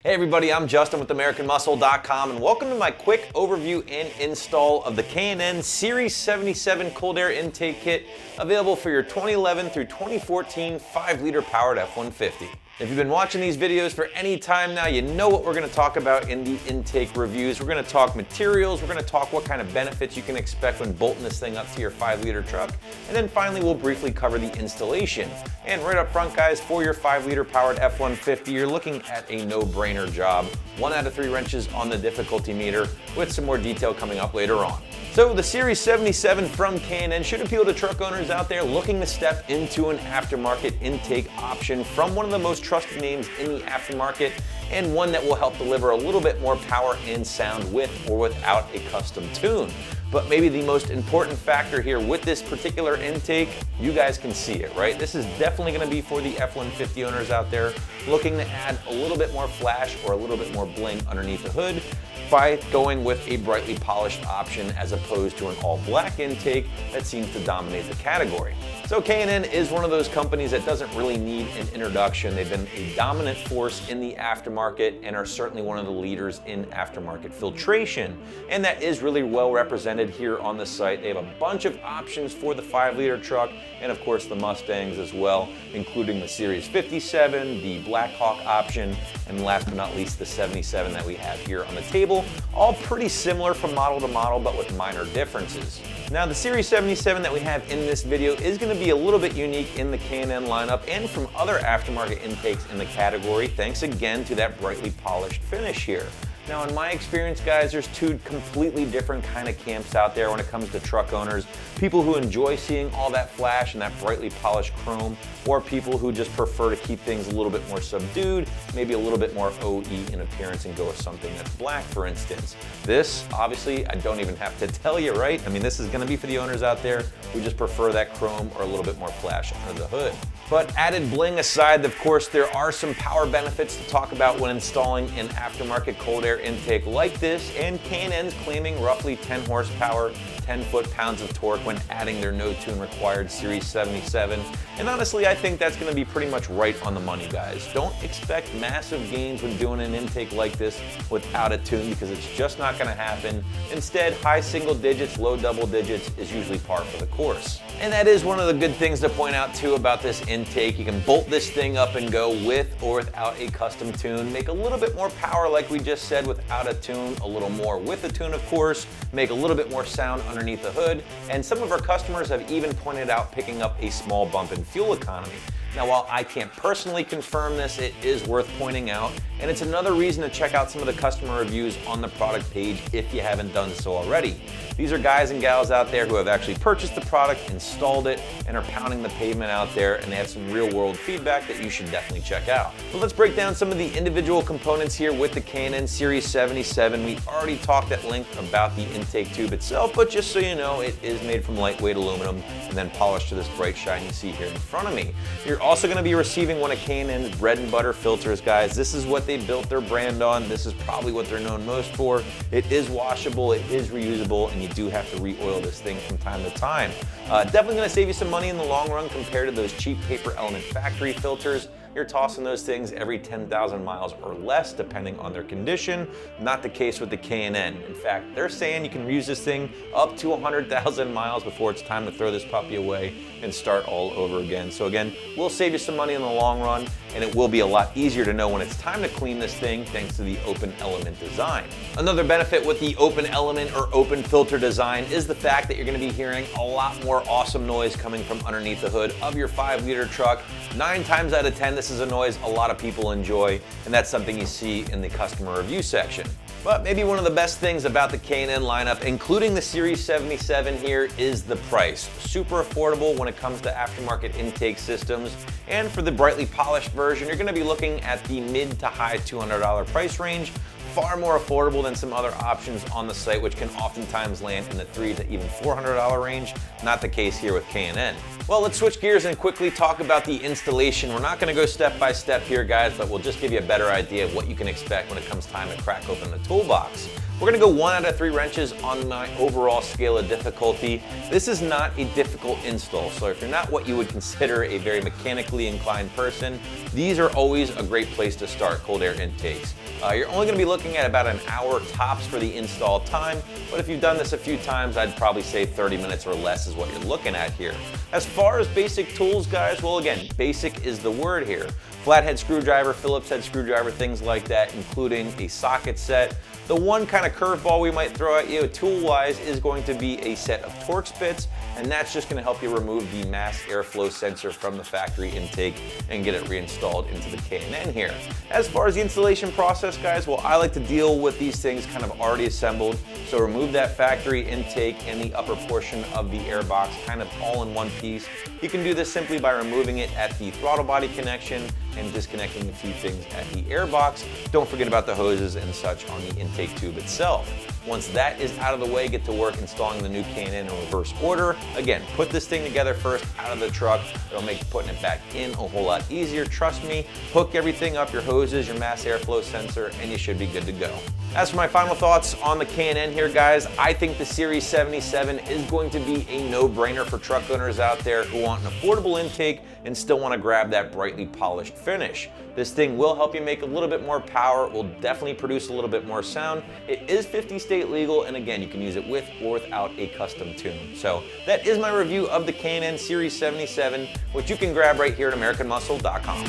Hey everybody, I'm Justin with AmericanMuscle.com and welcome to my quick overview and install of the K&N Series 77 Cold Air Intake Kit, available for your 2011 through 2014 5-liter powered F-150. If you've been watching these videos for any time now, you know what we're going to talk about in the intake reviews. We're going to talk materials, we're going to talk what kind of benefits you can expect when bolting this thing up to your 5-liter truck, and then finally we'll briefly cover the installation. And right up front, guys, for your 5-liter powered F-150, you're looking at a no-brainer job. 1 out of 3 wrenches on the difficulty meter, with some more detail coming up later on. So the Series 77 from K&N should appeal to truck owners out there looking to step into an aftermarket intake option from one of the most trusted names in the aftermarket, and one that will help deliver a little bit more power and sound with or without a custom tune. But maybe the most important factor here with this particular intake, you guys can see it, right? This is definitely going to be for the F-150 owners out there looking to add a little bit more flash or a little bit more bling underneath the hood by going with a brightly polished option as opposed to an all-black intake that seems to dominate the category. So K&N is one of those companies that doesn't really need an introduction. They've been a dominant force in the aftermarket and are certainly one of the leaders in aftermarket filtration. And that is really well represented here on the site. They have a bunch of options for the 5-liter truck and of course the Mustangs as well, including the Series 57, the Blackhawk option, and last but not least the 77 that we have here on the table. All pretty similar from model to model, but with minor differences. Now the Series 77 that we have in this video is going to be a little bit unique in the K&N lineup and from other aftermarket intakes in the category, thanks again to that brightly polished finish here. Now in my experience, guys, there's two completely different kind of camps out there when it comes to truck owners. People who enjoy seeing all that flash and that brightly polished chrome, or people who just prefer to keep things a little bit more subdued, maybe a little bit more OE in appearance and go with something that's black, for instance. This, obviously, I don't even have to tell you, right? I mean, this is going to be for the owners out there who just prefer that chrome or a little bit more flash under the hood. But added bling aside, of course, there are some power benefits to talk about when installing an aftermarket cold air intake like this, and K&N's claiming roughly 10 horsepower, 10 foot-pounds of torque when adding their no-tune required Series 77. And honestly, I think that's going to be pretty much right on the money, guys. Don't expect massive gains when doing an intake like this without a tune, because it's just not going to happen. Instead, high single digits, low double digits is usually par for the course. And that is one of the good things to point out too about this intake. You can bolt this thing up and go with or without a custom tune, make a little bit more power like we just said without a tune, a little more with a tune of course, make a little bit more sound underneath the hood, and some of our customers have even pointed out picking up a small bump in fuel economy. Now, while I can't personally confirm this, it is worth pointing out, and it's another reason to check out some of the customer reviews on the product page if you haven't done so already. These are guys and gals out there who have actually purchased the product, installed it, and are pounding the pavement out there, and they have some real-world feedback that you should definitely check out. But let's break down some of the individual components here with the K&N Series 77. We already talked at length about the intake tube itself, but just so you know, it is made from lightweight aluminum and then polished to this bright shine you see here in front of me. You're also going to be receiving one of K&N's bread and butter filters, guys. This is what they built their brand on. This is probably what they're known most for. It is washable, it is reusable, and you do have to re-oil this thing from time to time. Definitely going to save you some money in the long run compared to those cheap Paper Element factory filters. You're tossing those things every 10,000 miles or less, depending on their condition. Not the case with the K&N. In fact, they're saying you can use this thing up to 100,000 miles before it's time to throw this puppy away and start all over again. So again, we'll save you some money in the long run, and it will be a lot easier to know when it's time to clean this thing thanks to the open element design. Another benefit with the open element or open filter design is the fact that you're going to be hearing a lot more awesome noise coming from underneath the hood of your 5-liter truck. 9 times out of 10, this is a noise a lot of people enjoy, and that's something you see in the customer review section. But maybe one of the best things about the K&N lineup, including the Series 77 here, is the price. Super affordable when it comes to aftermarket intake systems, and for the brightly polished version, you're going to be looking at the mid to high $200 price range. Far more affordable than some other options on the site, which can oftentimes land in the $300 to even $400 range. Not the case here with K&N. Well, let's switch gears and quickly talk about the installation. We're not going to go step by step here, guys, but we'll just give you a better idea of what you can expect when it comes time to crack open the toolbox. We're going to go 1 out of 3 wrenches on my overall scale of difficulty. This is not a difficult install, so if you're not what you would consider a very mechanically inclined person, these are always a great place to start cold air intakes. You're only going to be looking at about an hour tops for the install time, but if you've done this a few times, I'd probably say 30 minutes or less is what you're looking at here. As far as basic tools, guys, well, again, basic is the word here. Flathead screwdriver, Phillips head screwdriver, things like that, including a socket set. The one kind of curveball we might throw at you tool-wise is going to be a set of Torx bits, and that's just going to help you remove the mass airflow sensor from the factory intake and get it reinstalled into the K&N here. As far as the installation process, guys, well, I like to deal with these things kind of already assembled. So remove that factory intake and the upper portion of the air box kind of all in one piece. You can do this simply by removing it at the throttle body connection and disconnecting a few things at the air box. Don't forget about the hoses and such on the intake tube itself. Once that is out of the way, get to work installing the new K&N in reverse order. Again, put this thing together first out of the truck. It'll make putting it back in a whole lot easier. Trust me, hook everything up, your hoses, your mass airflow sensor, and you should be good to go. As for my final thoughts on the K&N here, guys, I think the Series 77 is going to be a no-brainer for truck owners out there who want an affordable intake and still want to grab that brightly polished finish. This thing will help you make a little bit more power. It will definitely produce a little bit more sound. It is 50 state legal, and again, you can use it with or without a custom tune. So that is my review of the K&N Series 77, which you can grab right here at AmericanMuscle.com.